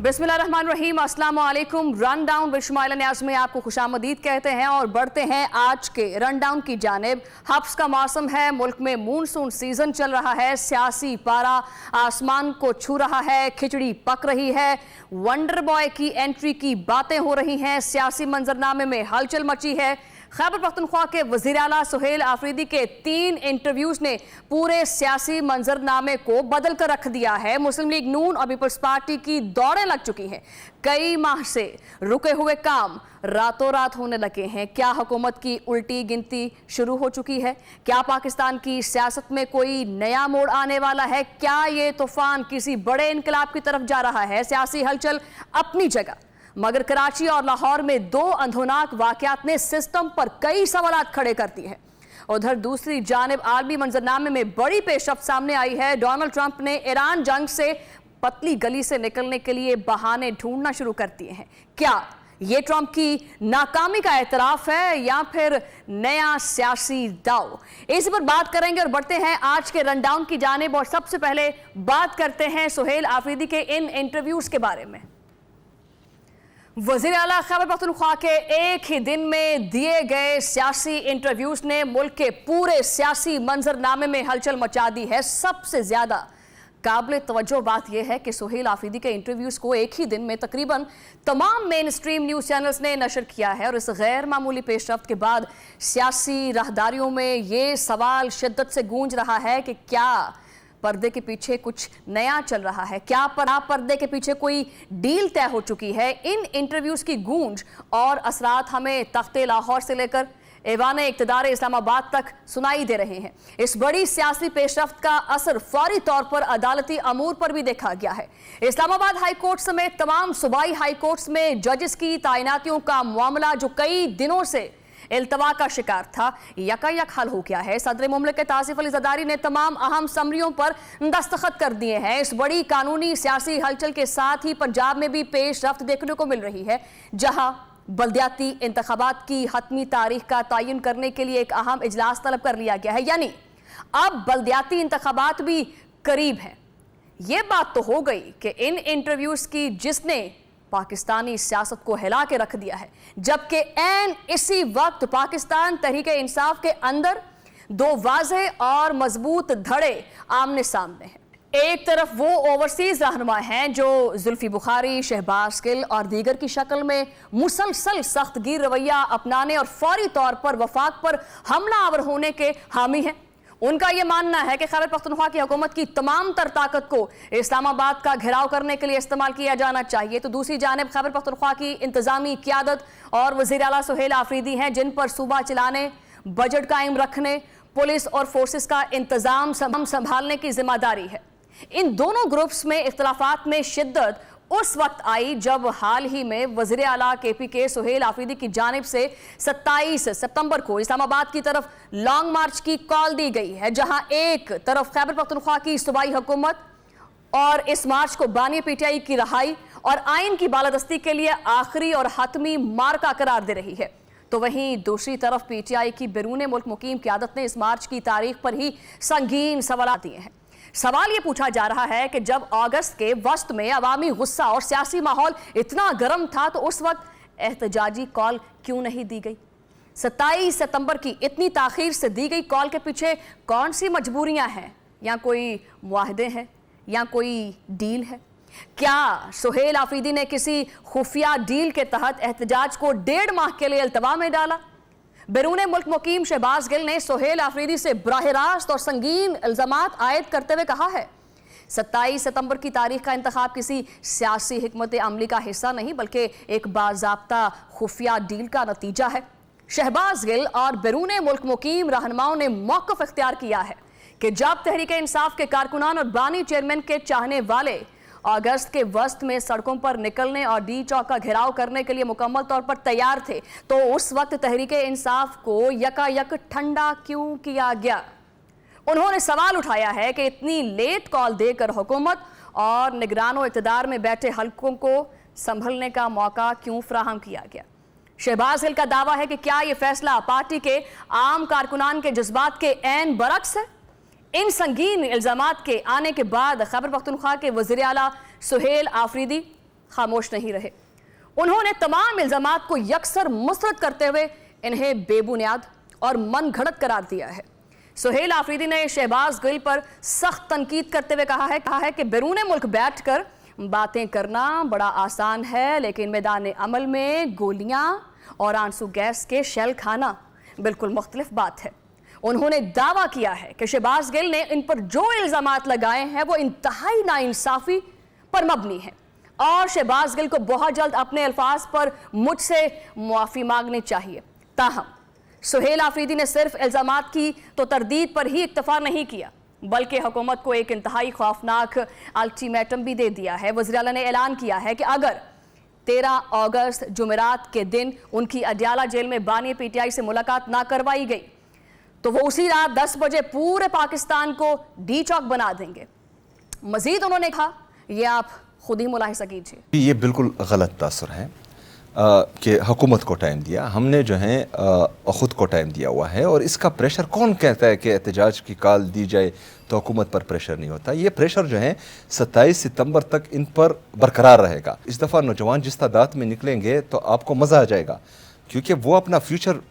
बिस्मिल्लाहिर्रहमानिर्रहीम, अस्सलाम वालेकुम। रन डाउन विद शुमाइला नियाज़ में आपको खुशामदीद कहते हैं और बढ़ते हैं आज के रन डाउन की जानिब। हब्स का मौसम है, मुल्क में मूनसून सीजन चल रहा है, सियासी पारा आसमान को छू रहा है, खिचड़ी पक रही है, वंडर बॉय की एंट्री की बातें हो रही हैं, सियासी मंजरनामे में हलचल मची है। खैबर पख्तूनख्वा के वज़ीर आला सुहेल आफरीदी के 3 इंटरव्यूज ने पूरे सियासी मंजरनामे को बदल कर रख दिया है। मुस्लिम लीग नून और पीपल्स पार्टी की दौड़ें लग चुकी हैं। कई माह से रुके हुए काम रातों रात होने लगे हैं। क्या हुकूमत की उल्टी गिनती शुरू हो चुकी है? क्या पाकिस्तान की सियासत में कोई नया मोड़ आने वाला है? क्या ये तूफान किसी बड़े इनकलाब की तरफ जा रहा है? सियासी हलचल अपनी जगह, मगर कराची और लाहौर में 2 अंधोनाक वाकयात ने सिस्टम पर कई सवालात खड़े कर दिए हैं। उधर दूसरी जानिब आलमी मंजरनामे में बड़ी पेशरफ्त सामने आई है। डोनाल्ड ट्रंप ने ईरान जंग से पतली गली से निकलने के लिए बहाने ढूंढना शुरू कर दिए हैं। क्या ये ट्रंप की नाकामी का एतराफ है या फिर नया सियासी दाव? इसी पर बात करेंगे और बढ़ते हैं आज के रनडाउन की जानिब। और सबसे पहले बात करते हैं सुहेल आफरीदी के इन इंटरव्यूज के बारे में। वज़ीर आला खैबर पख्तूनख्वा के एक ही दिन में दिए गए सियासी इंटरव्यूज ने मुल्क के पूरे सियासी मंजरनामे में हलचल मचा दी है। सबसे ज्यादा काबिल तवज्जो बात यह है कि सुहेल आफरीदी के इंटरव्यूज को एक ही दिन में तकरीबन तमाम मेन स्ट्रीम न्यूज़ चैनल्स ने नशर किया है। और इस गैर मामूली पेशरफ्त के बाद सियासी राहदारियों में ये सवाल शिद्दत से गूंज रहा है कि क्या पर्दे के पीछे कुछ नया चल रहा है? क्या पर्दे के पीछे कोई डील तय हो चुकी है? इन इंटरव्यूज की गूंज और असरात हमें तख्ते लाहौर से लेकर ऐवाने इक़्तिदार इस्लामाबाद तक सुनाई दे रहे हैं। इस बड़ी सियासी पेशरफ्त का असर फौरी तौर पर अदालती अमूर पर भी देखा गया है। इस्लामाबाद हाई कोर्ट समेत तमाम सूबाई हाई कोर्ट्स में जजेस की तैनातियों का मामला जो कई दिनों से इल्तवा का शिकार था, यकायक हल हो गया है। सदर मुमलिकत आसिफ अली ज़रदारी ने तमाम अहम समरियों पर दस्तखत कर दिए हैं। इस बड़ी कानूनी सियासी हलचल के साथ ही पंजाब में भी पेशरफ्त देखने को मिल रही है, जहां बल्दियाती इंतखाबात की हतमी तारीख का तयन करने के लिए एक अहम इजलास तलब कर लिया गया है। यानी अब बल्दियाती इंतखाबात भी करीब हैं। ये बात तो हो गई कि इन इंटरव्यूज की जिसने पाकिस्तानी सियासत को हिला के रख दिया है, जबकि ऐन इसी वक्त पाकिस्तान तहरीके इंसाफ के अंदर 2 वाज़ेह और मजबूत धड़े आमने सामने हैं। एक तरफ वो ओवरसीज रहनुमा हैं जो जुल्फी बुखारी, शहबाज गिल और दीगर की शक्ल में मुसलसल सख्तगीर रवैया अपनाने और फौरी तौर पर वफाक पर हमला आवर होने के हामी हैं। उनका यह मानना है कि खैबर पख्तूनख्वा की हुकूमत की तमाम तर ताकत को इस्लामाबाद का घेराव करने के लिए इस्तेमाल किया जाना चाहिए। तो दूसरी जानिब खैबर पख्तूनख्वा की इंतजामी क़ियादत और वज़ीर आला सुहेल आफरीदी हैं, जिन पर सूबा चलाने, बजट कायम रखने, पुलिस और फोर्सेस का इंतजाम संभालने की जिम्मेदारी है। इन दोनों ग्रुप्स में इख्तलाफात में शिद्दत उस वक्त आई जब हाल ही में वज़ीर आला KPK सुहेल आफरीदी की जानिब से 27 सितंबर को इस्लामाबाद की तरफ लॉन्ग मार्च की कॉल दी गई है, जहां एक तरफ खैबर पख्तूनख्वा की सूबाई हुकूमत और इस मार्च को बानी PTI की रहाई और आइन की बालादस्ती के लिए आखिरी और हतमी मार्का करार दे रही है, तो वहीं दूसरी तरफ PTI की बैरून मुल्क मुकीम क़यादत ने इस मार्च की तारीख पर ही संगीन सवाल दिए हैं। सवाल ये पूछा जा रहा है कि जब अगस्त के वस्त में अवामी गुस्सा और सियासी माहौल इतना गर्म था तो उस वक्त एहतजाजी कॉल क्यों नहीं दी गई? 27 सितंबर की इतनी ताखीर से दी गई कॉल के पीछे कौन सी मजबूरियां हैं? या कोई मुआहदे हैं या कोई डील है? क्या सुहेल आफरीदी ने किसी खुफिया डील के तहत एहतजाज को 1.5 माह के लिए इल्तवा में डाला? बैरून मुल्क मुकीम शहबाज गिल ने सुहेल आफरीदी से बराह रास्त और संगीन इल्जामात आयद करते हुए कहा है 27 सितंबर की तारीख का इंतखाब किसी सियासी हिकमत अमली का हिस्सा नहीं बल्कि एक बाज़ाब्ता खुफिया डील का नतीजा है। शहबाज गिल और बैरून मुल्क मुकीम रहनुमाओं ने मौक़िफ़ इख्तियार किया है कि जब तहरीक इंसाफ के कारकुनान और बानी चेयरमैन के चाहने वाले अगस्त के वस्त में सड़कों पर निकलने और डी चौक का घेराव करने के लिए मुकम्मल तौर पर तैयार थे, तो उस वक्त तहरीक इंसाफ को यकायक ठंडा क्यों किया गया? उन्होंने सवाल उठाया है कि इतनी लेट कॉल देकर हुकूमत और निगरान इक़्तिदार में बैठे हलकों को संभलने का मौका क्यों फराहम किया गया? शहबाज गिल का दावा है कि क्या ये फैसला पार्टी के आम कारकुनान के जज्बात के ऐन बरक्स है? इन संगीन इल्जामात के आने के बाद खैबर पख्तूनख्वा के वज़ीर आला सुहेल आफरीदी खामोश नहीं रहे। उन्होंने तमाम इल्जामात को यकसर मुस्तरद करते हुए इन्हें बेबुनियाद और मन घड़त करार दिया है। सुहेल आफरीदी ने शहबाज गिल पर सख्त तनकीद करते हुए कहा है कि बैरून मुल्क बैठकर बातें करना बड़ा आसान है, लेकिन मैदान अमल में गोलियां और आंसू गैस के शेल खाना बिल्कुल मुख्तलिफ बात है। उन्होंने दावा किया है कि शहबाज गिल ने इन पर जो इल्जामात लगाए हैं वो इंतहाई नाइंसाफी पर मबनी है और शहबाज गिल को बहुत जल्द अपने अल्फाज पर मुझसे मुआफ़ी मांगनी चाहिए। ताहम सुहेल आफरीदी ने सिर्फ इल्जामात की तो तरदीद पर ही इक्तफा नहीं किया, बल्कि हुकूमत को एक इंतहाई खौफनाक अल्टीमेटम भी दे दिया है। वज़ीर आला ने ऐलान किया है कि अगर 13 अगस्त जुमेरात के दिन उनकी अडयाला जेल में बानी पीटीआई से मुलाकात ना करवाई गई तो वो उसी रात 10 बजे पूरे पाकिस्तान को डी चौक बना देंगे। मजीद उन्होंने कहा, ये आप खुद ही मुलाहिजा कीजिए। ये बिल्कुल गलत तासर है कि हुकूमत को टाइम दिया, हमने जो है ख़ुद को टाइम दिया हुआ है। और इसका प्रेशर कौन कहता है कि एहतजाज की कॉल दी जाए तो हुकूमत पर प्रेशर नहीं होता? ये प्रेशर जो है 27 सितंबर तक इन पर बरकरार रहेगा। इस दफ़ा नौजवान जिस तादाद में निकलेंगे तो आपको मज़ा आ जाएगा, क्योंकि वो अपना फ्यूचर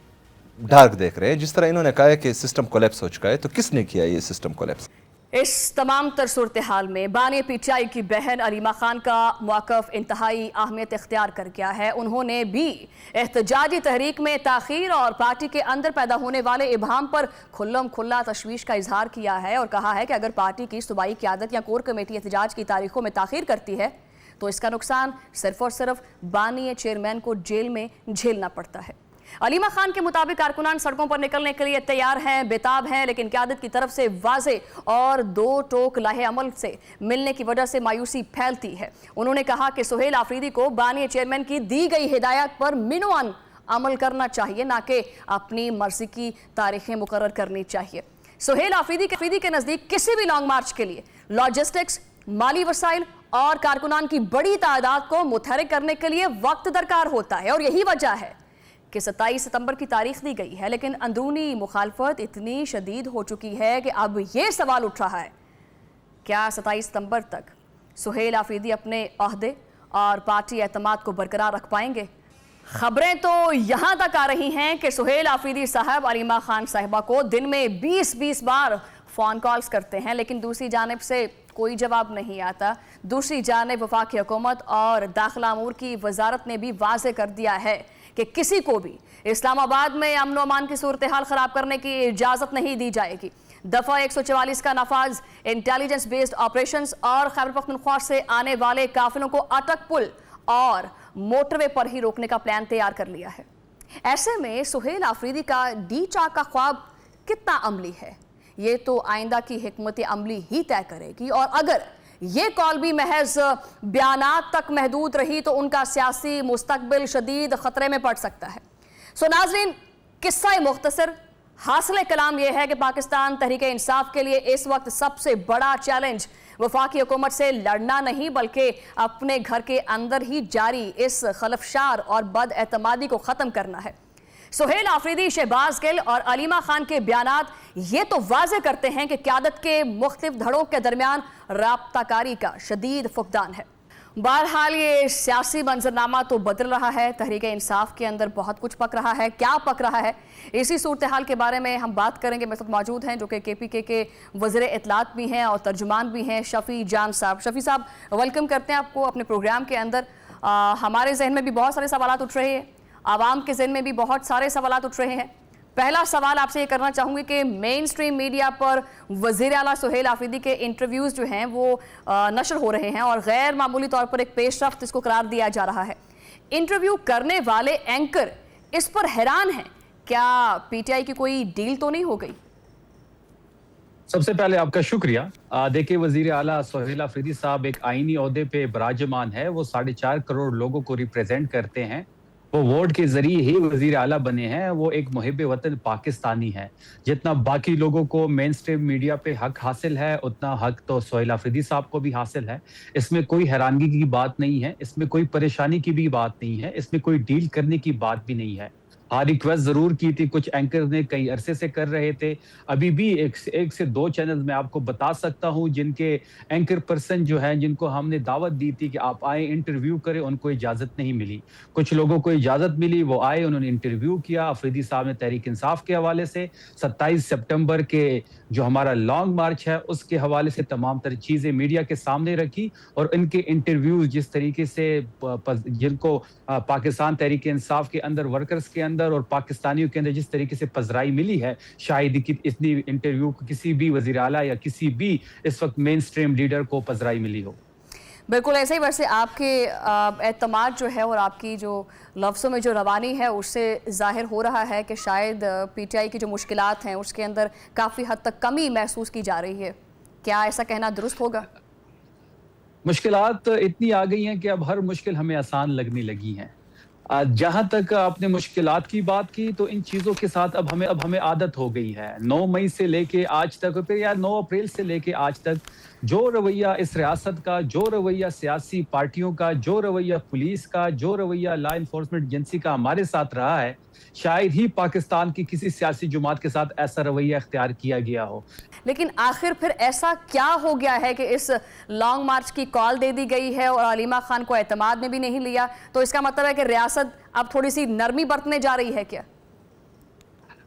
डार्क देख रहे हैं। जिस तरह इन्होंने कहा है कि सिस्टम कोलैप्स हो चुका है, तो किसने किया ये सिस्टम कोलैप्स? इस तमाम तर सूरत हाल में बानी पीटीआई की बहन अलीमा खान का मौक़िफ़ इंतहाई अहमियत इख्तियार कर गया है। उन्होंने भी एहतजाजी तहरीक में ताख़ीर और पार्टी के अंदर पैदा होने वाले इबहाम पर खुल्लम खुल्ला तशवीश का इजहार किया है और कहा है कि अगर पार्टी की सूबाई क़यादत या कोर कमेटी एहतजाज की तारीखों में ताख़ीर करती है तो इसका नुकसान सिर्फ और सिर्फ बानी चेयरमैन को जेल में झेलना पड़ता है। अलीमा खान के मुताबिक कारकुनान सड़कों पर निकलने के लिए तैयार हैं, बेताब हैं, लेकिन क़यादत की तरफ से वाज़े और दो टोक लाहे अमल से मिलने की वजह से मायूसी फैलती है। उन्होंने कहा कि सुहेल आफरीदी को बानी चेयरमैन की दी गई हिदायत पर मिनवान अमल करना चाहिए, ना कि अपनी मर्जी की तारीखें मुकर्रर करनी चाहिए। सुहेल आफरीदी के नज़दीक किसी भी लॉन्ग मार्च के लिए लॉजिस्टिक्स, माली वसाइल और कारकुनान की बड़ी तादाद को मुतहरिक करने के लिए वक्त दरकार होता है और यही वजह है कि 27 सितंबर की तारीख दी गई है, लेकिन अंदरूनी मुखालफत इतनी शदीद हो चुकी है कि अब ये सवाल उठ रहा है, क्या 27 सितंबर तक सुहेल आफरीदी अपने अहदे और पार्टी एतमाद को बरकरार रख पाएंगे? खबरें तो यहाँ तक आ रही हैं कि सुहेल आफरीदी साहब अलीमा खान साहिबा को दिन में 20-20 बार फ़ोन कॉल्स करते हैं, लेकिन दूसरी जानिब से कोई जवाब नहीं आता। दूसरी जानिब वफाकी हुकूमत और दाखिला अमूर की वजारत ने भी वाज़े कर दिया है कि किसी को भी इस्लामाबाद में अमन व अमान की सूरत हाल ख़राब करने की इजाज़त नहीं दी जाएगी। दफ़ा 144 का नफाज इंटेलिजेंस बेस्ड ऑपरेशंस और खैबर पख्तूनख्वा से आने वाले काफिलों को अटक पुल और मोटरवे पर ही रोकने का प्लान तैयार कर लिया है। ऐसे में सुहेल आफरीदी का डी चौक का ख्वाब कितना अमली है, ये तो आइंदा की हिकमत अमली ही तय करेगी। और अगर ये कॉल भी महज बयानात तक महदूद रही तो उनका सियासी मुस्तकबिल शदीद खतरे में पड़ सकता है। सो नाज़रीन, किस्सा मुख्तसर हासिल कलाम यह है कि पाकिस्तान तहरीक इंसाफ के लिए इस वक्त सबसे बड़ा चैलेंज वफाकी हुकूमत से लड़ना नहीं, बल्कि अपने घर के अंदर ही जारी इस खलफशार और बदएतमादी को ख़त्म करना है। सुहेल आफरीदी, शहबाज गिल और अलीमा खान के बयानात ये तो वाज़े करते हैं कि क़यादत के मुख्तलिफ धड़ों के दरमियान राब्ताकारी का शदीद फुकदान है। बहरहाल ये सियासी मंजरनामा तो बदल रहा है, तहरीक इंसाफ के अंदर बहुत कुछ पक रहा है। क्या पक रहा है, इसी सूरत हाल के बारे में हम बात करेंगे। मेरे साथ मौजूद हैं जो कि KPK के वज़ीर इत्तलात भी हैं और तर्जुमान भी हैं, शफ़ी जान साहब। शफ़ी साहब, वेलकम करते हैं आपको अपने प्रोग्राम के अंदर। हमारे जहन में भी बहुत सारे सवाल उठ रहे हैं, आवाम के जहन में भी बहुत सारे सवाल उठ रहे हैं। पहला सवाल आपसे ये करना चाहूँगी कि मेन स्ट्रीम मीडिया पर वज़ीर आला सुहेल आफरीदी के इंटरव्यूज़ जो हैं वो नशर हो रहे हैं और गैर मामूली तौर पर एक पेशरफ्त इसको करार दिया जा रहा है। इंटरव्यू करने वाले एंकर इस पर हैरान हैं, क्या PTI की कोई डील तो नहीं हो गई? सबसे पहले आपका शुक्रिया। देखिए, वज़ीर आला सुहेल आफरीदी साहब एक आईनी ओहदे पे विराजमान है, वो 4.5 करोड़ लोगों को रिप्रेजेंट करते हैं وہ ووٹ کے ذریعے ہی وزیر اعلیٰ بنے ہیں. وہ ایک محب وطن پاکستانی ہے. جتنا باقی لوگوں کو مین سٹریم میڈیا پہ حق حاصل ہے اتنا حق تو سہیل آفریدی صاحب کو بھی حاصل ہے. اس میں کوئی حیرانگی کی بات نہیں ہے, اس میں کوئی پریشانی کی بھی بات نہیں ہے, اس میں کوئی ڈیل کرنے کی بات بھی نہیں ہے. ہاں ریکویسٹ ضرور کی تھی, کچھ اینکر نے کئی عرصے سے کر رہے تھے. ابھی بھی ایک سے دو چینل میں آپ کو بتا سکتا ہوں جن کے اینکر پرسن جو ہیں, جن کو ہم نے دعوت دی تھی کہ آپ آئیں انٹرویو کریں, ان کو اجازت نہیں ملی. کچھ لوگوں کو اجازت ملی, وہ آئے, انہوں نے انٹرویو کیا. آفریدی صاحب نے تحریک انصاف کے حوالے سے 27 سپٹمبر کے جو ہمارا لانگ مارچ ہے اس کے حوالے سے تمام تر چیزیں میڈیا کے سامنے رکھی, اور ان کے انٹرویوز جس طریقے سے جن کو پاکستان تحریک انصاف کے اندر ورکرز کے اندر اور پاکستانیوں کے اندر جس طریقے سے پذیرائی ملی ہے, شاید اتنی انٹرویو کسی بھی وزیر اعلیٰ یا کسی بھی اس وقت مین سٹریم لیڈر کو پذیرائی ملی ہو. بالکل ایسے ہی. ویسے آپ کے اعتماد جو ہے اور آپ کی جو لفظوں میں جو روانی ہے اس سے ظاہر ہو رہا ہے کہ شاید پی ٹی آئی کی جو مشکلات ہیں اس کے اندر کافی حد تک کمی محسوس کی جا رہی ہے. کیا ایسا کہنا درست ہوگا؟ مشکلات اتنی آ گئی ہیں کہ اب ہر مشکل ہمیں آسان لگنے لگی ہیں. جہاں تک آپ نے مشکلات کی بات کی تو ان چیزوں کے ساتھ اب ہمیں عادت ہو گئی ہے. 9 مئی سے لے کے آج تک, پھر یا 9 اپریل سے لے کے آج تک جو رویہ اس ریاست کا, جو رویہ سیاسی پارٹیوں کا, جو رویہ پولیس کا, جو رویہ لا انفورسمنٹ ایجنسی کا ہمارے ساتھ رہا ہے, شاید ہی پاکستان کی کسی سیاسی جماعت کے ساتھ ایسا رویہ اختیار کیا گیا ہو. لیکن آخر پھر ایسا کیا ہو گیا ہے کہ اس لانگ مارچ کی کال دے دی گئی ہے اور علیمہ خان کو اعتماد میں بھی نہیں لیا؟ تو اس کا مطلب ہے کہ ریاست اب تھوڑی سی نرمی برتنے جا رہی ہے کیا؟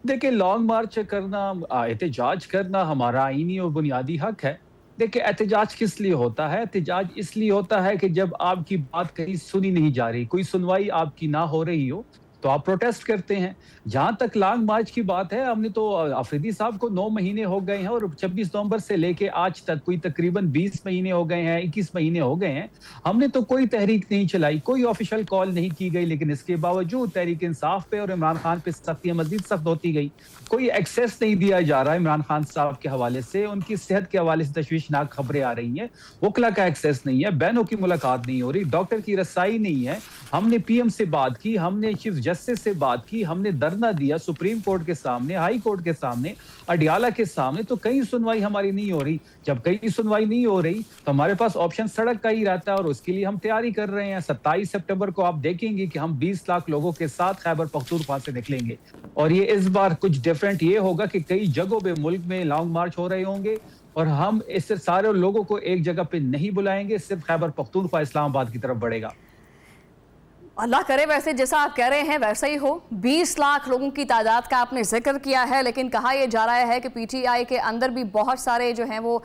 دیکھیں, لانگ مارچ کرنا, احتجاج کرنا ہمارا آئینی اور بنیادی حق ہے. دیکھیں, احتجاج کس لیے ہوتا ہے؟ احتجاج اس لیے ہوتا ہے کہ جب آپ کی بات کہیں سنی نہیں جا رہی, کوئی سنوائی آپ کی نہ ہو رہی ہو تو آپ پروٹیسٹ کرتے ہیں. جہاں تک لانگ مارچ کی بات ہے, ہم نے تو آفریدی صاحب کو 9 مہینے ہو گئے ہیں اور 26 نومبر سے لے کے آج تک کوئی تقریباً 20 مہینے ہو گئے ہیں, 21 مہینے ہو گئے ہیں, ہم نے تو کوئی تحریک نہیں چلائی, کوئی آفیشیل کال نہیں کی گئی. لیکن اس کے باوجود تحریک انصاف پہ اور عمران خان پہ سختیاں مزید سخت ہوتی گئی. کوئی ایکسیس نہیں دیا جا رہا عمران خان صاحب کے حوالے سے, ان کی صحت کے حوالے سے تشویشناک خبریں آ رہی ہیں, وکلا کا ایکسیس نہیں ہے, بہنوں کی ملاقات نہیں ہو رہی, ڈاکٹر کی رسائی نہیں ہے. ہم نے پی ایم سے بات کی, ہم نے چیف جسٹس سے بات کی, ہم نے دھرنا دیا سپریم کورٹ کے سامنے, ہائی کورٹ کے سامنے, اڈیالہ کے سامنے, تو کہیں سنوائی ہماری نہیں ہو رہی. جب کہیں سنوائی نہیں ہو رہی تو ہمارے پاس آپشن سڑک کا ہی رہتا ہے, اور اس کے لیے ہم تیاری کر رہے ہیں. 27 سپٹمبر کو آپ دیکھیں گے کہ ہم 20 لاکھ لوگوں کے ساتھ خیبر پختونخوا سے نکلیں گے, اور یہ اس بار کچھ ڈیفرنٹ یہ ہوگا کہ کئی جگہوں پہ ملک میں لانگ مارچ ہو رہے ہوں گے, اور ہم اس سے سارے لوگوں کو ایک جگہ پہ نہیں بلائیں گے, صرف خیبر پختونخوا اسلام آباد کی طرف بڑھے گا. اللہ کرے ویسے جیسا آپ کہہ رہے ہیں ویسا ہی ہو. 20 لاکھ لوگوں کی تعداد کا آپ نے ذکر کیا ہے, لیکن کہا یہ جا رہا ہے کہ پی ٹی آئی کے اندر بھی بہت سارے جو ہیں وہ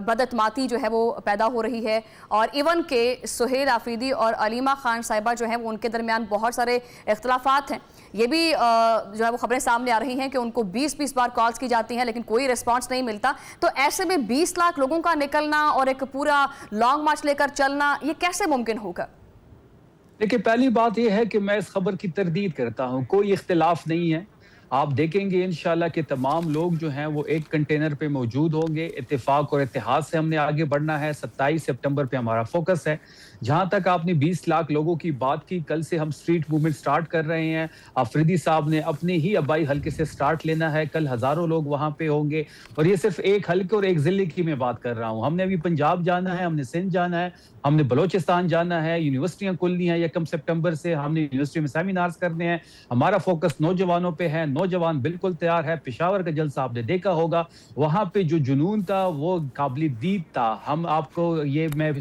بدعتمادی جو ہے وہ پیدا ہو رہی ہے, اور ایون کہ سہیل آفریدی اور علیمہ خان صاحبہ جو ہیں وہ ان کے درمیان بہت سارے اختلافات ہیں. یہ بھی جو ہے وہ خبریں سامنے آ رہی ہیں کہ ان کو 20 بار کالز کی جاتی ہیں لیکن کوئی ریسپانس نہیں ملتا. تو ایسے میں 20 لاکھ لوگوں کا نکلنا اور ایک پورا لانگ مارچ لے کر چلنا, یہ کیسے ممکن ہوگا؟ دیکھیں, پہلی بات یہ ہے کہ میں اس خبر کی تردید کرتا ہوں, کوئی اختلاف نہیں ہے. آپ دیکھیں گے انشاءاللہ کہ تمام لوگ جو ہیں وہ ایک کنٹینر پہ موجود ہوں گے. اتفاق اور اتحاد سے ہم نے آگے بڑھنا ہے. 27 سپٹمبر پہ ہمارا فوکس ہے. جہاں تک آپ نے 20 لاکھ لوگوں کی بات کی, کل سے ہم سٹریٹ موومنٹ سٹارٹ کر رہے ہیں. آفریدی صاحب نے اپنے ہی آبائی حلقے سے سٹارٹ لینا ہے. کل ہزاروں لوگ وہاں پہ ہوں گے, اور یہ صرف ایک حلقے اور ایک ضلع کی میں بات کر رہا ہوں. ہم نے ابھی پنجاب جانا ہے, ہم نے سندھ جانا ہے, ہم نے بلوچستان جانا ہے, یونیورسٹیاں کھلنی ہیں 1 سپٹمبر سے, ہم نے یونیورسٹی میں سیمینارز کرنے ہیں. ہمارا فوکس نوجوانوں پہ ہے, نوجوان بالکل تیار ہے. پشاور کا جلسہ آپ نے دیکھا ہوگا, وہاں پہ جو جنون تھا وہ قابل دید تھا. ہم آپ کو یہ میں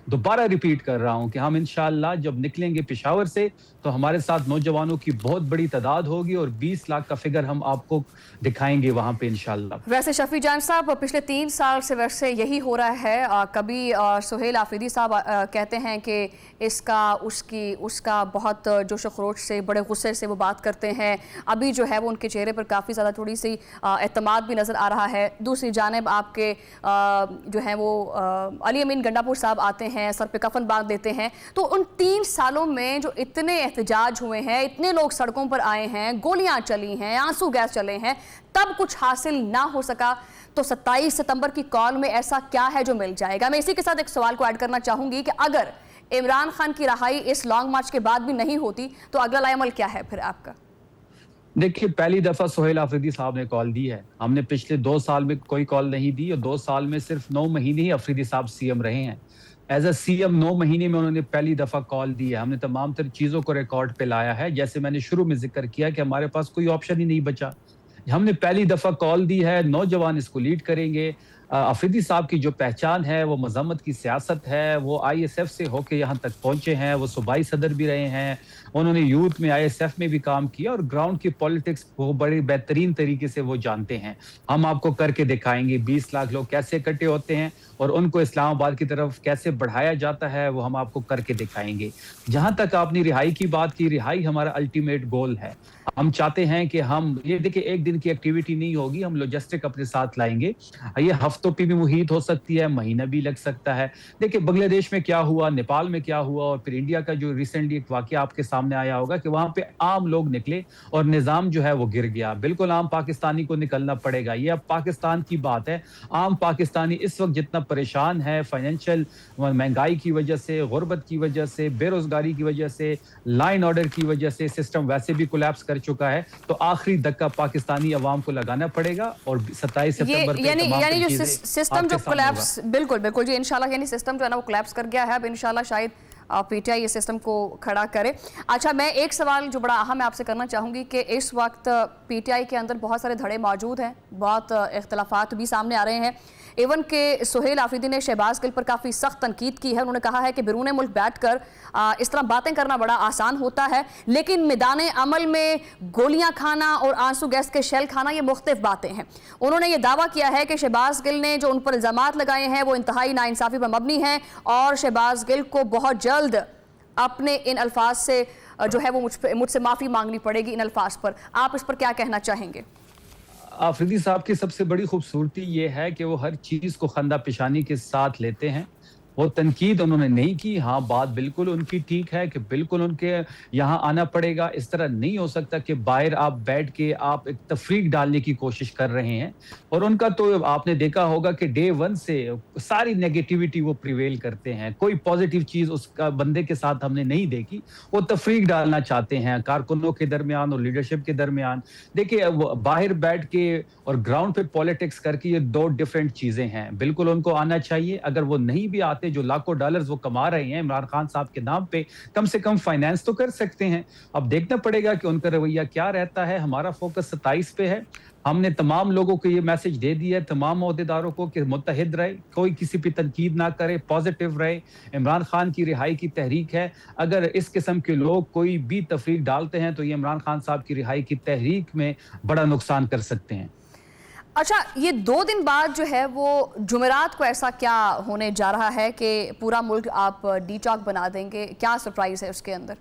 دوبارہ ریپیٹ کر رہا ہوں کہ ہم انشاءاللہ جب نکلیں گے پشاور سے تو ہمارے ساتھ نوجوانوں کی بہت بڑی تعداد ہوگی, اور 20 لاکھ کا فگر ہم آپ کو دکھائیں گے وہاں پہ انشاءاللہ. ویسے شفیع جان صاحب, پچھلے 3 سال سے ویسے یہی ہو رہا ہے. کبھی سہیل آفریدی صاحب کہتے ہیں کہ اس کا بہت جوش و خروش سے, بڑے غصے سے وہ بات کرتے ہیں. ابھی جو ہے وہ ان کے چہرے پر کافی زیادہ تھوڑی سی اعتماد بھی نظر آ رہا ہے. دوسری جانب آپ کے جو ہیں وہ علی امین گنڈاپور صاحب آتے ہیں, سر پہ کفن باندھ دیتے ہیں. تو ان 3 سالوں میں جو اتنے احتجاج ہوئے ہیں, اتنے لوگ سڑکوں پر آئے ہیں, گولیاں چلی ہیں, آنسو گیس چلے ہیں, تب کچھ حاصل نہ ہو سکا, تو 27 ستمبر کی کال میں ایسا کیا ہے جو مل جائے گا؟ میں اسی کے ساتھ ایک سوال کو ایڈ کرنا چاہوں گی کہ اگر इमरान खान की रहाई इस लॉन्ग मार्च के बाद भी नहीं होती तो अगला लाएमल क्या है फिर आपका? देखिए, पहली दफा सोहेल आफरीदी साहब ने कॉल दी है। हमने पिछले 2 साल में कोई कॉल नहीं दी और 2 साल में सिर्फ 9 महीने ही अफरीदी साहब सीएम रहे हैं। एज अ सीएम 9 महीने में उन्होंने पहली दफा कॉल दी है। हमने तमाम तर चीजों को रिकॉर्ड पे लाया है। जैसे मैंने शुरू में जिक्र किया कि हमारे पास कोई ऑप्शन ही नहीं बचा। हमने पहली दफा कॉल दी है, नौजवान इसको लीड करेंगे। अफरीदी साहब की जो पहचान है वो मजम्मत की सियासत है। वो आईएसएफ से होके यहाँ तक पहुंचे हैं, वो सूबाई सदर भी रहे हैं, उन्होंने यूथ में आईएसएफ में भी काम किया और ग्राउंड की पॉलिटिक्स वो बड़े बेहतरीन तरीके से वो जानते हैं। हम आपको करके दिखाएंगे 20 लाख लोग कैसे इकट्ठे होते हैं और उनको इस्लामाबाद की तरफ कैसे बढ़ाया जाता है, वो हम आपको करके दिखाएंगे। जहां तक आपने रिहाई की बात की, रिहाई हमारा अल्टीमेट गोल है। हम चाहते हैं कि हम ये देखिए, एक दिन की एक्टिविटी नहीं होगी, हम लॉजिस्टिक अपने साथ लाएंगे। ये हफ्तों पे भी मुहित हो सकती है, महीना भी लग सकता है। देखिए, बांग्लादेश में क्या हुआ, नेपाल में क्या हुआ और फिर इंडिया का जो रिसेंटली एक वाकया आपके सामने आया होगा कि वहां पे आम लोग निकले और निजाम जो है वो गिर गया। बिल्कुल आम पाकिस्तानी को निकलना पड़ेगा। ये अब पाकिस्तान की बात है। आम पाकिस्तानी इस वक्त जितना परेशान है फाइनेंशियल महंगाई की वजह से, गुर्बत की वजह से, बेरोजगारी की वजह से, लाइन ऑर्डर की वजह से, सिस्टम वैसे भी कोलैप्स कर चुका है, तो आखिरी धक्का पाकिस्तानी अवाम को लगाना पड़ेगा और 27 सितंबर को यानी जो सिस्टम जो कोलैप्स, बिल्कुल बिल्कुल जी, इंशाल्लाह यानी सिस्टम जो है ना वो कोलैप्स कर गया है। अब इंशाल्लाह शायद पीटीआई ये सिस्टम को खड़ा करे। अच्छा, मैं एक सवाल जो बड़ा अहम है आपसे करना चाहूँगी कि इस वक्त पीटीआई के अंदर बहुत सारे धड़े मौजूद हैं, बहुत इख्तलाफात भी सामने आ रहे हैं। इवन के सोहेल आफरीदी ने शहबाज गिल पर काफ़ी सख्त तनकीद की है। उन्होंने कहा है कि बिरूने मुल्क बैठकर इस तरह बातें करना बड़ा आसान होता है, लेकिन मैदान अमल में गोलियां खाना और आंसू गैस के शेल खाना ये मुख्तलिफ बातें हैं। उन्होंने ये दावा किया है कि शहबाज गिल ने जो उन पर इल्ज़ामात लगाए हैं वो इंतहाई नाइंसाफ़ी पर मबनी हैं और शहबाज गिल को बहुत जल्द अपने इन अल्फाज से जो है वो मुझसे माफ़ी मांगनी पड़ेगी इन अल्फाज पर। आप इस पर क्या कहना चाहेंगे? आफरीदी साहब की सबसे बड़ी खूबसूरती ये है कि वो हर चीज़ को खंदा पेशानी के साथ लेते हैं। वो तनकीद उन्होंने नहीं की। हाँ, बात बिल्कुल उनकी ठीक है कि बिल्कुल उनके यहाँ आना पड़ेगा। इस तरह नहीं हो सकता कि बाहर आप बैठ के आप एक तफरीक डालने की कोशिश कर रहे हैं। और उनका तो आपने देखा होगा कि डे 1 से सारी नेगेटिविटी वो प्रिवेल करते हैं। कोई पॉजिटिव चीज़ उसका बंदे के साथ हमने नहीं देखी। वो तफरीक डालना चाहते हैं कारकुनों के दरमियान और लीडरशिप के दरमियान। देखिए, बाहर बैठ के और ग्राउंड पे पॉलिटिक्स करके ये 2 डिफरेंट चीज़ें हैं। बिल्कुल उनको आना चाहिए। अगर वो नहीं भी आते, जो लाखों डॉलर्स वो कमा रहे हैं इमरान खान साहब के नाम पे, कम से कम फाइनेंस तो कर सकते हैं। अब देखना पड़ेगा कि उनका रवैया क्या रहता है। हमारा फोकस 27 पे है। हमने तमाम लोगों को ये मैसेज दे दिया है, तमाम ओहदेदारों को, कि मुत्तहिद रहे, कोई किसी पे तनकीद ना करे, पॉजिटिव रहे। इमरान खान की रिहाई की तहरीक है। अगर इस किस्म के लोग कोई भी तफरीक डालते हैं तो ये इमरान खान साहब की रिहाई की तहरीक में बड़ा नुकसान कर सकते हैं। अच्छा, ये 2 दिन बाद जो है वो जुमेरात को ऐसा क्या होने जा रहा है कि पूरा मुल्क आप डीटॉक बना देंगे? क्या सरप्राइज है उसके अंदर?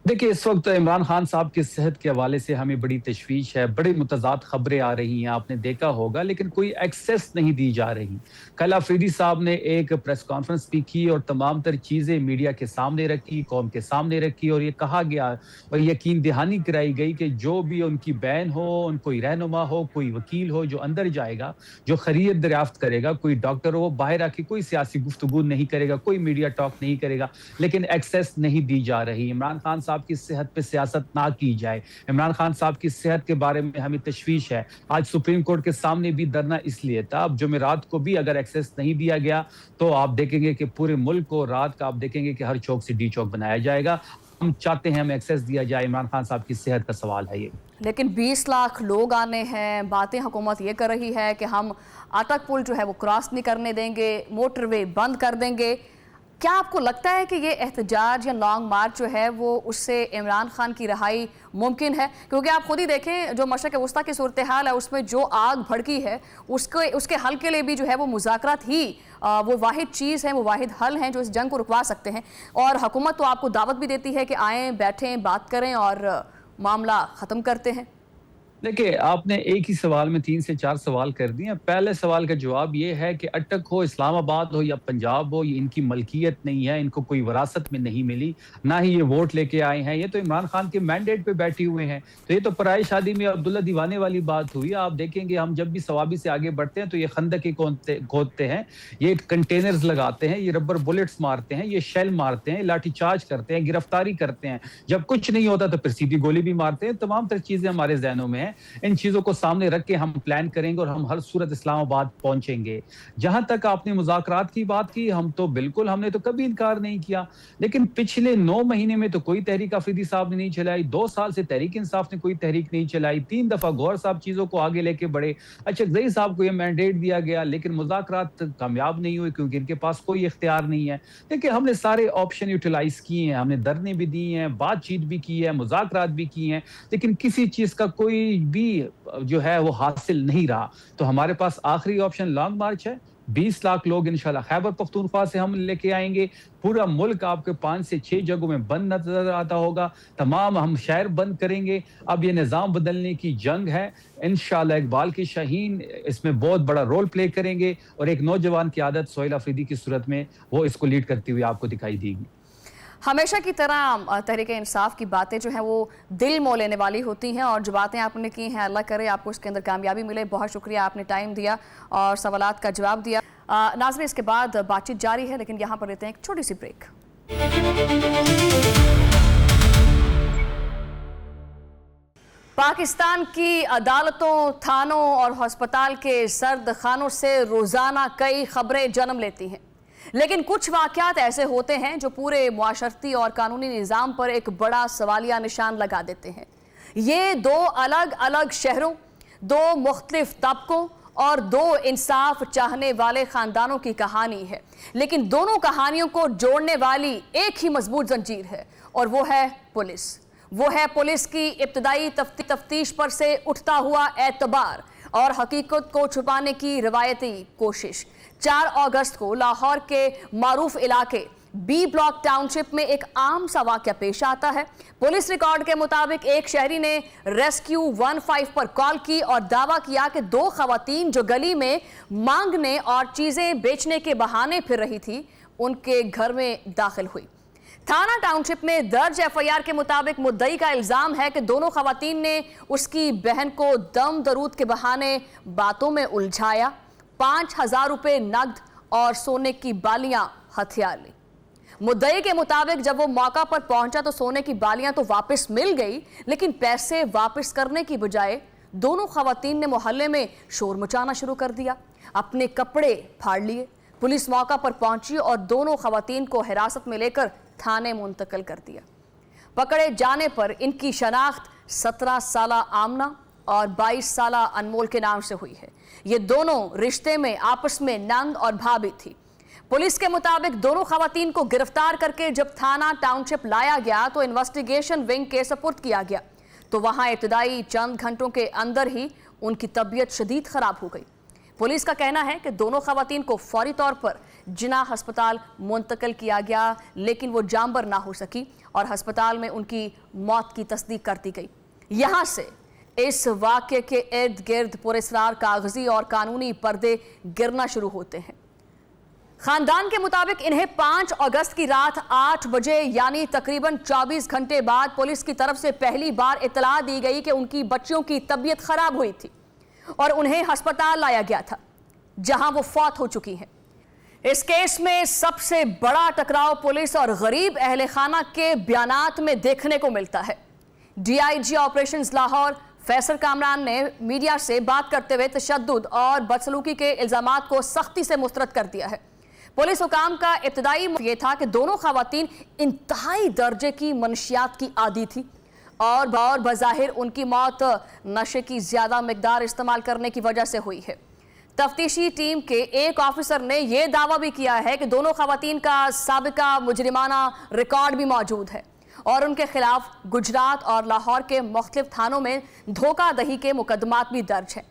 देखिए, इस वक्त इमरान खान साहब की सेहत के हवाले से हमें बड़ी तशवीश है। बड़ी मुतज़ाद खबरें आ रही हैं, आपने देखा होगा, लेकिन कोई एक्सेस नहीं दी जा रही। कल आफरीदी साहब ने एक प्रेस कॉन्फ्रेंस भी की और तमाम तर चीज़ें मीडिया के सामने रखी, कौम के सामने रखी और ये कहा गया और यकीन दहानी कराई गई कि जो भी उनकी बहन हो, कोई रहनुमा हो, कोई वकील हो जो अंदर जाएगा, जो खरीद दरियाफ्त करेगा, कोई डॉक्टर हो, बाहर आके कोई सियासी गुफ्तगू नहीं करेगा, कोई मीडिया टॉक नहीं करेगा, लेकिन एक्सेस नहीं दी जा रही। इमरान खान साहब की सेहत पे सियासत ना की जाए। इमरान खान साहब की सेहत के बारे में हमें तशवीश है। आज सुप्रीम कोर्ट के सामने भी धरना इसलिए था। अब जुमेरात को भी अगर एक्सेस नहीं दिया गया तो आप देखेंगे कि पूरे मुल्क को रात का आप देखेंगे कि हर चौक से डी चौक बनाया जाएगा। हम चाहते हैं हमें एक्सेस दिया जाए। इमरान खान साहब की सेहत का सवाल है ये। लेकिन 20 लाख लोग आने हैं, बातें हुकूमत ये कर रही है कि हम अटक पुल जो है वो क्रॉस नहीं करने देंगे, मोटरवे बंद कर देंगे। क्या आपको लगता है कि ये एहतजाज या लॉन्ग मार्च जो है वो उससे इमरान खान की रिहाई मुमकिन है? क्योंकि आप खुद ही देखें, जो मशरक़ वस्ता की सूरत हाल है उसमें जो आग भड़की है उसके हल के लिए भी जो है वो मुज़ाकरात ही वो वाहिद चीज़ है, वो वाहिद हल हैं जो इस जंग को रुकवा सकते हैं। और हुकूमत तो आपको दावत भी देती है कि आएँ, बैठें, बात करें और मामला ख़त्म करते हैं। देखिए, आपने एक ही सवाल में 3 से 4 सवाल कर दिए। पहले सवाल का जवाब ये है कि अटक हो, इस्लामाबाद हो या पंजाब हो, ये इनकी मलकियत नहीं है, इनको कोई विरासत में नहीं मिली, ना ही ये वोट लेके आए हैं, ये तो इमरान खान के मैंडेट पे बैठे हुए हैं। तो ये तो पराई शादी में अब्दुल्ला दीवाने वाली बात हुई। आप देखेंगे हम जब भी सवाबी से आगे बढ़ते हैं तो ये खंदकें खोदते हैं, ये कंटेनर्स लगाते हैं, ये रबर बुलेट्स मारते हैं, ये शेल मारते हैं, लाठी चार्ज करते हैं, गिरफ्तारी करते हैं। जब कुछ नहीं होता तो फिर सीधी गोली भी मारते हैं। तमाम तरह चीजें हमारे ज़हनों में हैं। इन चीजों को सामने रख के हम प्लान करेंगे और हम हर सूरत इस्लामाबाद पहुंचेंगे। जहां तक आपने मुज़ाकरात की बात की, हमने तो कभी इनकार नहीं किया, लेकिन पिछले 9 महीने में तो कोई तहरीक अफरीदी साहब ने नहीं चलाई, 2 साल से तहरीक इंसाफ ने कोई तहरीक नहीं चलाई, 3 दफा गौहर साहब चीजों को आगे लेके बढ़े, अचकज़ई साहब को यह मैंडेट दिया गया, लेकिन मुज़ाकरात कामयाब नहीं हुए क्योंकि इनके पास कोई इख्तियार नहीं है। देखिए, हमने सारे ऑप्शन यूटिलाइज किए हैं, हमने धरने भी दिए हैं, बातचीत भी की है, मुज़ाकरात भी की हैं, लेकिन किसी चीज का कोई भी जो है वो हासिल नहीं रहा। तो हमारे पास आखिरी ऑप्शन लॉन्ग मार्च है। 20 लाख लोग इंशाल्लाह खैबर पख्तूनख्वा से हम लेके आएंगे। पूरा मुल्क आपके 5 से 6 जगहों में बंद नजर आता होगा, तमाम हम शहर बंद करेंगे। अब ये निज़ाम बदलने की जंग है। इंशाल्लाह इकबाल की शाहीन इसमें बहुत बड़ा रोल प्ले करेंगे और एक नौजवान की आदत सोहेल अफरीदी की सूरत में वो इसको लीड करती हुई आपको दिखाई देगी। हमेशा की तरह तहरीक इंसाफ की बातें जो हैं वो दिल मोह लेने वाली होती हैं, और जो बातें आपने की हैं अल्लाह करे आपको इसके अंदर कामयाबी मिले। बहुत शुक्रिया, आपने टाइम दिया और सवालात का जवाब दिया। नाज़रीन, इसके बाद बातचीत जारी है, लेकिन यहाँ पर लेते हैं एक छोटी सी ब्रेक। पाकिस्तान की अदालतों, थानों और हस्पताल के सर्द खानों से रोज़ाना कई खबरें जन्म लेती हैं, लेकिन कुछ वाक़यात ऐसे होते हैं जो पूरे मुआशरती और कानूनी निज़ाम पर एक बड़ा सवालिया निशान लगा देते हैं। ये 2 अलग अलग शहरों, 2 मुख्तलिफ तबकों और 2 इंसाफ चाहने वाले ख़ानदानों की कहानी है, लेकिन दोनों कहानियों को जोड़ने वाली एक ही मजबूत जंजीर है, और वो है पुलिस। वो है पुलिस की इब्तदाई तफ्तीश पर से उठता हुआ एतबार और हकीकत को छुपाने की रवायती कोशिश। 4 अगस्त को लाहौर के मारूफ इलाके बी ब्लॉक टाउनशिप में एक आम सा वाक़या पेश आता है। पुलिस रिकॉर्ड के मुताबिक एक शहरी ने रेस्क्यू 15 पर कॉल की और दावा किया कि 2 खवातीन जो गली में मांगने और चीजें बेचने के बहाने फिर रही थी, उनके घर में दाखिल हुई। थाना टाउनशिप में दर्ज एफआईआर के मुताबिक मुद्दई का इल्जाम है कि दोनों खवातीन ने उसकी बहन को दम दरूद के बहाने बातों में उलझाया, 5,000 रुपए नकद और सोने की बालियां हथियार ली। मुद्दई के मुताबिक जब वो मौका पर पहुंचा तो सोने की बालियां तो वापस मिल गई, लेकिन पैसे वापस करने की बजाय दोनों खवातीन ने मोहल्ले में शोर मचाना शुरू कर दिया, अपने कपड़े फाड़ लिए। पुलिस मौका पर पहुंची और दोनों खवातीन को हिरासत में लेकर थाने मुंतकिल कर दिया। पकड़े जाने पर इनकी शनाख्त 17 साला आमना और 22 साला अनमोल के नाम से हुई है। ये दोनों रिश्ते में आपस में नंद और भाभी थी। पुलिस के मुताबिक दोनों खवातीन को गिरफ्तार करके जब थाना टाउनशिप लाया गया तो इन्वेस्टिगेशन विंग के सपुर्द किया गया, तो वहां इब्तदाई चंद घंटों के अंदर ही उनकी तबीयत शदीद खराब हो गई। पुलिस का कहना है कि दोनों खवातीन को फौरी तौर पर जिना अस्पताल मुंतकिल किया गया, लेकिन वो जांबर ना हो सकी और अस्पताल में उनकी मौत की तस्दीक कर दी गई। यहां से इस वाक़े के इर्द गिर्द पुरस्रार कागजी और कानूनी पर्दे गिरना शुरू होते हैं। खानदान के मुताबिक इन्हें 5 अगस्त की रात 8 बजे यानी तकरीबन 24 घंटे बाद पुलिस की तरफ से पहली बार इतला दी गई कि उनकी बच्चियों की तबीयत खराब हुई थी और उन्हें अस्पताल लाया गया था, जहां वो फौत हो चुकी हैं। इस केस में सबसे बड़ा टकराव पुलिस और गरीब अहले खाना के बयानात में देखने को मिलता है। डीआईजी ऑपरेशंस लाहौर फैसल कामरान ने मीडिया से बात करते हुए तशद्दुद और बदसलूकी के इल्जामात को सख्ती से मुस्तरद कर दिया है। पुलिस हुकाम का इब्तदाई ये था कि दोनों खवातीन इंतहाई दर्जे की मनशियात की आदी थी और बज़ाहिर उनकी मौत नशे की ज्यादा मिकदार इस्तेमाल करने की वजह से हुई है। तफ्तीशी टीम के एक ऑफिसर ने यह दावा भी किया है कि दोनों खवातीन का साबिका मुजरिमाना रिकॉर्ड भी मौजूद है और उनके खिलाफ गुजरात और लाहौर के मुख्तलिफ थानों में धोखाधड़ी के मुकदमात भी दर्ज हैं।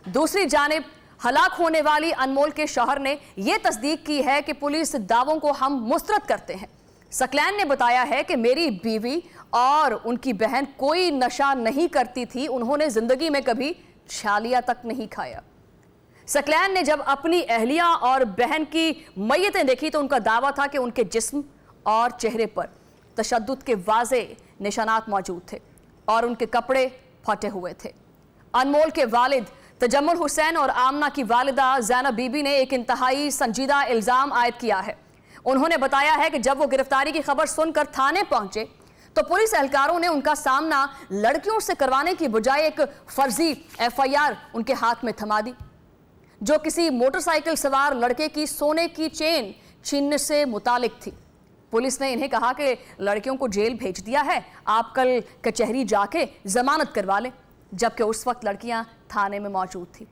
दूसरी जानिब हलाक होने वाली अनमोल के शौहर ने यह तस्दीक की है कि पुलिस दावों को हम मुस्तरद करते हैं, सकलैन ने बताया है कि मेरी बीवी और उनकी बहन कोई नशा नहीं करती थी, उन्होंने जिंदगी में कभी छालिया तक नहीं खाया। सकलैन ने जब अपनी अहलिया और बहन की मैयतें देखी तो उनका दावा था कि उनके जिस्म और चेहरे पर तशद्दुद के वाज़े निशानात मौजूद थे और उनके कपड़े फटे हुए थे। अनमोल के वालिद तजम्मुल हुसैन और आमना की वालिदा ज़ैनब बीबी ने एक इंतहाई संजीदा इल्ज़ाम आयद किया है। उन्होंने बताया है कि जब वो गिरफ्तारी की खबर सुनकर थाने पहुंचे तो पुलिस एहलकारों ने उनका सामना लड़कियों से करवाने की बजाय एक फर्जी FIR उनके हाथ में थमा दी, जो किसी मोटरसाइकिल सवार लड़के की सोने की चेन छीनने से मुतालिक थी। पुलिस ने इन्हें कहा कि लड़कियों को जेल भेज दिया है, आप कल कचहरी जाके जमानत करवा लें, जबकि उस वक्त लड़कियां थाने में मौजूद थी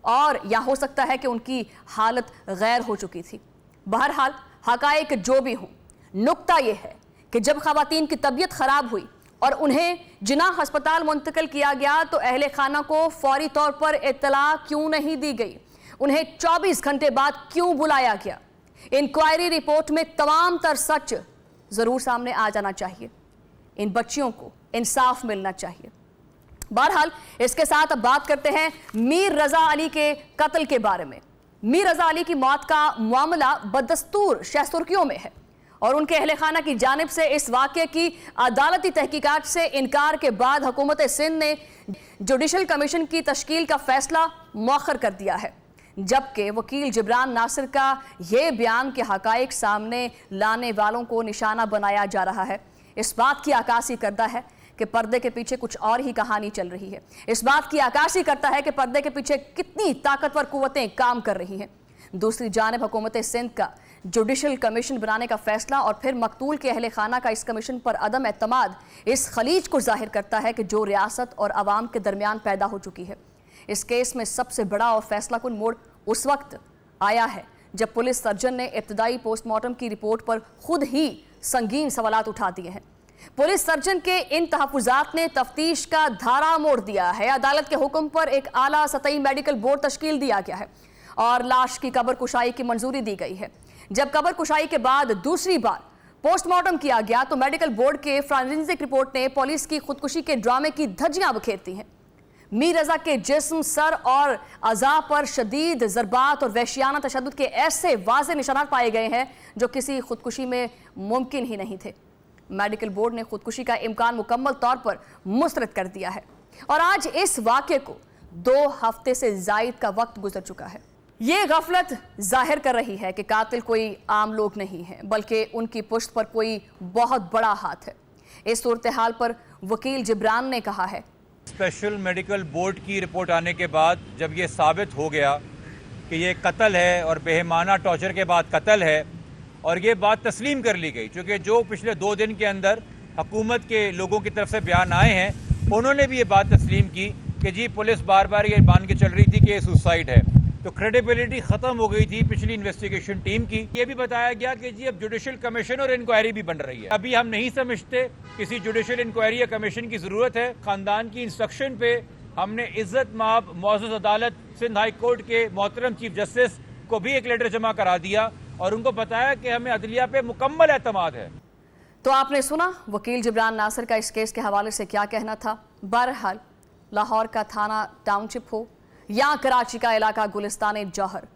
और या हो सकता है कि उनकी हालत गैर हो चुकी थी। बहरहाल हकायक जो भी हों, नुक्ता यह है कि जब खवातीन की तबीयत खराब हुई और उन्हें जिनाह अस्पताल मुंतकिल किया गया तो अहले खाना को फौरी तौर पर इत्तला क्यों नहीं दी गई, उन्हें 24 घंटे बाद क्यों बुलाया गया। इंक्वायरी रिपोर्ट में तमाम तर सच जरूर सामने आ जाना चाहिए। इन बच्चियों को इंसाफ मिलना चाहिए। बहरहाल इसके साथ अब बात करते हैं मीर रजा अली के कत्ल के बारे में। मीर रजा अली की मौत का मामला बदस्तूर शह सुर्खियों में है और उनके अहले खाना की जानिब से इस वाक़े की अदालती तहकीकात से इनकार के बाद हुकूमत सिंध ने जुडिशल कमीशन की तश्कील का फैसला मौखर कर दिया है, जबकि वकील जिब्रान नासिर का यह बयान के हकायक सामने लाने वालों को निशाना बनाया जा रहा है, इस बात की अक्कासी करता है कि पर्दे के पीछे कुछ और ही कहानी चल रही है। इस बात की अक्कासी करता है कि पर्दे के पीछे कितनी ताकतवर कुव्वतें काम कर रही हैं। दूसरी जानिब हुकूमत सिंध का जुडिशल कमीशन बनाने का फैसला और फिर मकतूल के अहले खाना का इस कमीशन पर अदम एतमाद इस खलीज को जाहिर करता है कि जो रियासत और अवाम के दरमियान पैदा हो चुकी है। इस केस में सबसे बड़ा और फैसला कुन मोड़ उस वक्त आया है जब पुलिस सर्जन ने इब्तदाई पोस्टमार्टम की रिपोर्ट पर खुद ही संगीन सवालात उठा दिए हैं। पुलिस सर्जन के इन तहफ़्फ़ुज़ात ने तफ्तीश का धारा मोड़ दिया है। अदालत के हुक्म पर एक आला सतही मेडिकल बोर्ड तश्कील दिया गया है और लाश की कब्र कुशाई की मंजूरी दी गई है। जब कब्र कुशाई के बाद दूसरी बार पोस्टमार्टम किया गया तो मेडिकल बोर्ड के फॉरेंसिक रिपोर्ट ने पुलिस की खुदकुशी के ड्रामे की धज्जियां बिखेरती हैं। मीर रजा के जिस्म, सर और अज़ा पर शदीद ज़रबात और वहशियाना तशद्दुद के ऐसे वाज़े निशानात पाए गए हैं जो किसी खुदकुशी में मुमकिन ही नहीं थे। मेडिकल बोर्ड ने खुदकुशी का इम्कान मुकम्मल तौर पर मुस्तरद कर दिया है और आज इस वाक़े को 2 हफ्ते से ज़ायद का वक्त गुजर चुका है। ये गफलत जाहिर कर रही है कि कातिल कोई आम लोग नहीं है, बल्कि उनकी पुश्त पर कोई बहुत बड़ा हाथ है। इस सूरत हाल पर वकील जिब्रान ने कहा है, स्पेशल मेडिकल बोर्ड की रिपोर्ट आने के बाद जब ये साबित हो गया कि ये कत्ल है और बेहमाना टॉर्चर के बाद कत्ल है और ये बात तस्लीम कर ली गई, क्योंकि जो पिछले 2 दिन के अंदर हुकूमत के लोगों की तरफ से बयान आए हैं उन्होंने भी ये बात तस्लीम की कि जी पुलिस बार बार ये मान के चल रही थी कि ये सुसाइड है, तो क्रेडिबिलिटी ख़त्म हो गई थी पिछली इन्वेस्टिगेशन टीम की। ये भी बताया गया कि जी अब जुडिशल कमीशन और इंक्वायरी भी बन रही है। अभी हम नहीं समझते किसी जुडिशल इंक्वायरी या कमीशन की ज़रूरत है। ख़ानदान की इंस्ट्रक्शन पे हमने इज़्ज़त माब मुअज़्ज़ज़ अदालत सिंध हाई कोर्ट के मोहतरम चीफ जस्टिस को भी एक लेटर जमा करा दिया और उनको बताया कि हमें अदलिया पे मुकम्मल एतमाद है। तो आपने सुना वकील जिब्रान नासिर का इस केस के हवाले से क्या कहना था। बहरहाल लाहौर का थाना टाउनशिप हो या कराची का इलाका गुलिस्तान जौहर,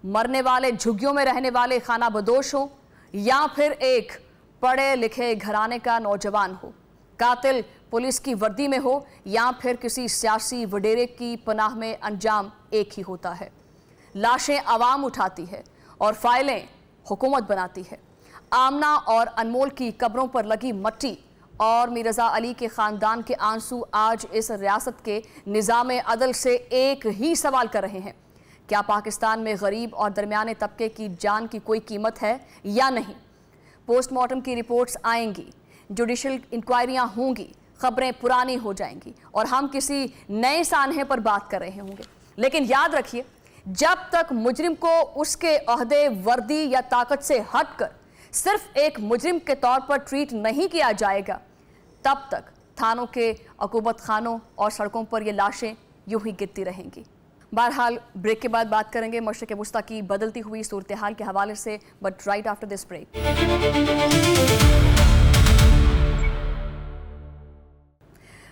मरने वाले झुग्गियों में रहने वाले खाना बदोश हो या फिर एक पढ़े लिखे घराने का नौजवान हो, कातिल पुलिस की वर्दी में हो या फिर किसी सियासी वडेरे की पनाह में, अंजाम एक ही होता है। लाशें आवाम उठाती है और फाइलें हुकूमत बनाती है। आमना और अनमोल की कब्रों पर लगी मट्टी और मीर रजा अली के ख़ानदान के आंसू आज इस रियासत के निज़ाम अदल से एक ही सवाल कर रहे हैं, क्या पाकिस्तान में गरीब और दरमियाने तबके की जान की कोई कीमत है या नहीं। पोस्टमार्टम की रिपोर्ट्स आएंगी, जुडिशल इंक्वायरियाँ होंगी, खबरें पुरानी हो जाएंगी और हम किसी नए सानहे पर बात कर रहे होंगे। लेकिन याद रखिए, जब तक मुजरिम को उसके ओहदे, वर्दी या ताकत से हटकर सिर्फ एक मुजरिम के तौर पर ट्रीट नहीं किया जाएगा, तब तक थानों के अकूबत खानों और सड़कों पर ये लाशें यूं ही गिरती रहेंगी। बहरहाल ब्रेक के बाद बात करेंगे मशरिक़ वुस्ता की बदलती हुई सूरत हाल के हवाले से, but right after this break.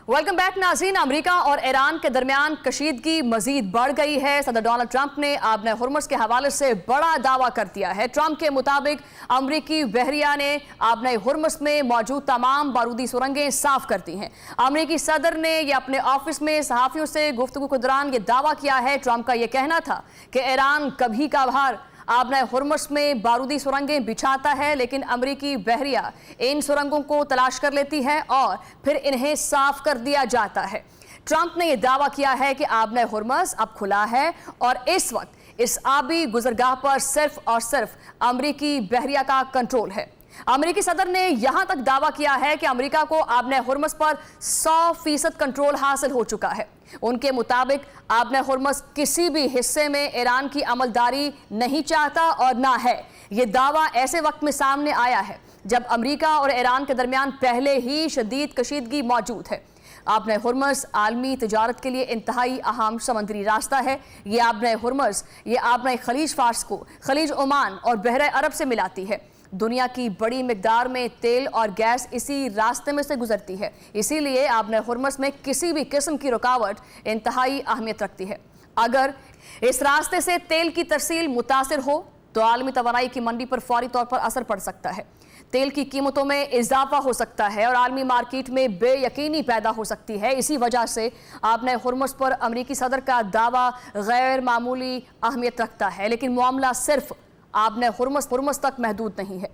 Welcome back नाज़रीन। अमेरिका और ईरान के दरमियान कशीदगी मजीद बढ़ गई है। सदर डोनाल्ड ट्रंप ने आबने हुर्मुज़ के हवाले से बड़ा दावा कर दिया है। ट्रंप के मुताबिक अमरीकी बहरिया ने आबने हुर्मुज़ में मौजूद तमाम बारूदी सुरंगें साफ कर दी हैं। अमरीकी सदर ने यह अपने ऑफिस में सहाफ़ियों से गुफ्तगू के दौरान ये दावा किया है। ट्रंप का यह कहना था कि ईरान कभी का भार आबने हुर्मुज़ में बारूदी सुरंगें बिछाता है, लेकिन अमरीकी बहरिया इन सुरंगों को तलाश कर लेती है और फिर इन्हें साफ कर दिया जाता है। ट्रंप ने यह दावा किया है कि आबने हुर्मुज़ अब खुला है और इस वक्त इस आबी गुजरगाह पर सिर्फ और सिर्फ अमरीकी बहरिया का कंट्रोल है। अमरीकी सदर ने यहां तक दावा किया है कि अमेरिका को आबने हुर्मुज़ पर 100% कंट्रोल हासिल हो चुका है। उनके मुताबिक आबने हुर्मुज़ किसी भी हिस्से में ईरान की अमलदारी नहीं चाहता और ना है। ये दावा ऐसे वक्त में सामने आया है जब अमेरिका और ईरान के दरमियान पहले ही शदीद कशीदगी मौजूद है। आबने हुर्मुज़ आलमी तिजारत के लिए इंतहाई अहम समुद्री रास्ता है। ये आबने हुर्मुज़ आबने खलीज फार्स को खलीज ओमान और बहरे अरब से मिलाती है। दुनिया की बड़ी मिकदार में तेल और गैस इसी रास्ते में से गुजरती है, इसीलिए आबने हुर्मुज़ में किसी भी किस्म की रुकावट इंतहाई अहमियत रखती है। अगर इस रास्ते से तेल की तरसील मुतासिर हो तो आलमी तवानाई की मंडी पर फौरी तौर पर असर पड़ सकता है। तेल की कीमतों में इजाफा हो सकता है और आलमी मार्केट में बेयकीनी पैदा हो सकती है। इसी वजह से आबने हुर्मुज़ पर अमरीकी सदर का दावा गैर मामूली अहमियत रखता है, लेकिन मामला सिर्फ आबने हुर्मुज़ तक महदूद नहीं है।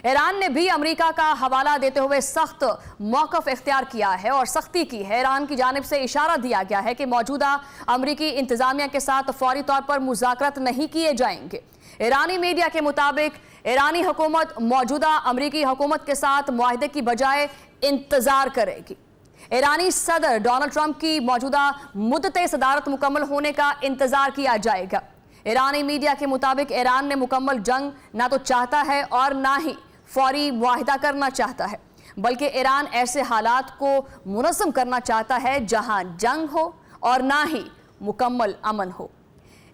ईरान ने भी अमेरिका का हवाला देते हुए सख्त मौक़िफ़ इख्तियार किया है और सख्ती की है। ईरान की जानिब से इशारा दिया गया है कि मौजूदा अमरीकी इंतज़ामिया के साथ फौरी तौर पर मुज़ाकरात नहीं किए जाएंगे। ईरानी मीडिया के मुताबिक ईरानी हुकूमत मौजूदा अमरीकी हुकूमत के साथ मुआहदे की बजाय इंतज़ार करेगी। ईरानी सदर डोनाल्ड ट्रंप की मौजूदा मुद्दत सदारत मुकम्मल होने का इंतज़ार किया जाएगा। ईरानी मीडिया के मुताबिक ईरान ने मुकम्मल जंग ना तो चाहता है और ना ही फौरी मुआहिदा करना चाहता है, बल्कि ईरान ऐसे हालात को मुनज़्ज़म करना चाहता है जहां जंग हो और ना ही मुकम्मल अमन हो।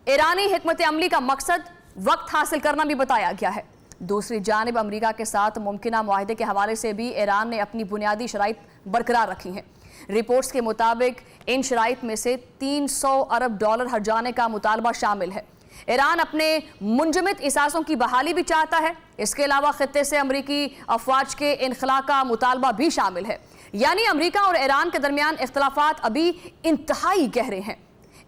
ईरानी हिकमत अमली का मकसद वक्त हासिल करना भी बताया गया है। दूसरी जानिब अमरीका के साथ मुमकिना मुआहिदे के हवाले से भी ईरान ने अपनी बुनियादी शराइत बरकरार रखी हैं। रिपोर्ट्स के मुताबिक इन शराइत में से $300 अरब हर्जाने का मुतालबा शामिल है। ईरान अपने मुंजमद इसासों की बहाली भी चाहता है। इसके अलावा खित्ते से अमरीकी अफवाज के इनखला का मुतालबा भी शामिल है। यानी अमरीका और ईरान के दरमियान इख्तलाफात अभी इंतहाई गहरे हैं।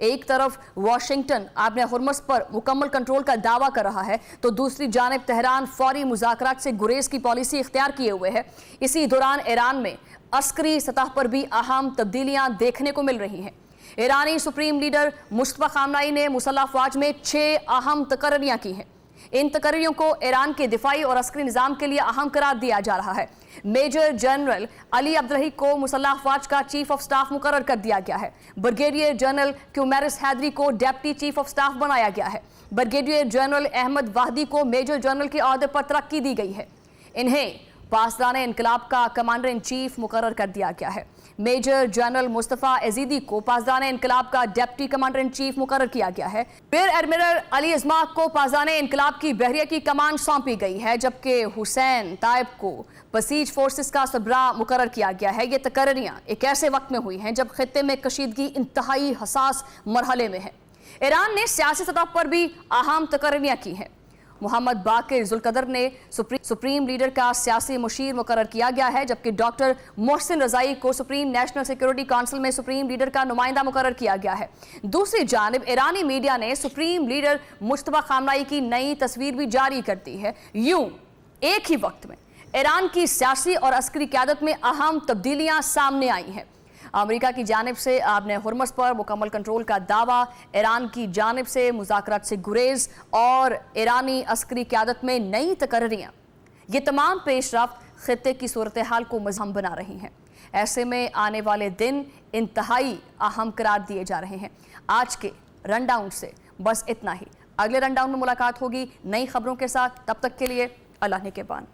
एक तरफ वाशिंगटन आबने हुर्मुज़ पर मुकम्मल कंट्रोल का दावा कर रहा है, तो दूसरी जानिब तेहरान फौरी मुज़ाकरात से गुरेज की पॉलिसी इख्तियार किए हुए है। इसी दौरान ईरान में अस्करी सतह पर भी अहम तब्दीलियां देखने को मिल रही हैं। ईरानी सुप्रीम लीडर मुस्तफा खामनाई ने मुसल्लह अफवाज में 6 अहम तकर्रियां की हैं। इन तकर्रियों को ईरान के दिफाई और अस्करी निज़ाम के लिए अहम करार दिया जा रहा है। मेजर जनरल अली अब्दुल्लाही को मुसल्लह अफवाज का चीफ ऑफ स्टाफ मुकर्रर कर दिया गया है। ब्रिगेडियर जनरल क्यूमेरिस हैदरी को डेप्टी चीफ ऑफ स्टाफ बनाया गया है। ब्रिगेडियर जनरल अहमद वाहदी को मेजर जनरल के ओहदे पर तरक्की दी गई है। इन्हें पासदान इनकलाब का कमांडर इन चीफ मुकर्रर कर दिया गया है। मेजर जनरल मुस्तफ़ा अजीदी को पासदान इनकलाब का डिप्टी कमांडर इन चीफ मुकर्रर किया गया है। रियर एडमिरल अली इस्माक को पासदान इनकलाब की बहरिया की कमान सौंपी गई है, जबकि हुसैन ताइब को बसीज फोर्सेस का सबरा मुकर्रर किया गया है। ये तकर्रियां एक ऐसे वक्त में हुई हैं जब खित्ते में कशीदगी इंतहाई हसास मरहले में है। ईरान ने सियासी सतह पर भी अहम तकर्रियां की हैं। मोहम्मद बाकिर जुल्कदर ने सुप्रीम लीडर का सियासी मुशीर मुकर्रर किया गया है, जबकि डॉक्टर मोहसिन रजाई को सुप्रीम नेशनल सिक्योरिटी काउंसिल में सुप्रीम लीडर का नुमाइंदा मुकर्रर किया गया है। दूसरी जानिब ईरानी मीडिया ने सुप्रीम लीडर मुस्तफा खामनाई की नई तस्वीर भी जारी कर दी है। यूं एक ही वक्त में ईरान की सियासी और अस्करी क़यादत में अहम तब्दीलियां सामने आई हैं। अमेरिका की जानिब से आबने हुर्मुज़ पर मुकम्मल कंट्रोल का दावा, ईरान की जानिब से मुज़ाकरात से गुरेज और ईरानी अस्करी क़यादत में नई तकर्रियां, ये तमाम पेशरफ्त खित्ते की सूरत हाल को मज़हम बना रही हैं। ऐसे में आने वाले दिन इंतहाई अहम करार दिए जा रहे हैं। आज के रन डाउन से बस इतना ही। अगले रन डाउन में मुलाकात होगी नई खबरों के साथ। तब तक के लिए अल्लाह ने के बान।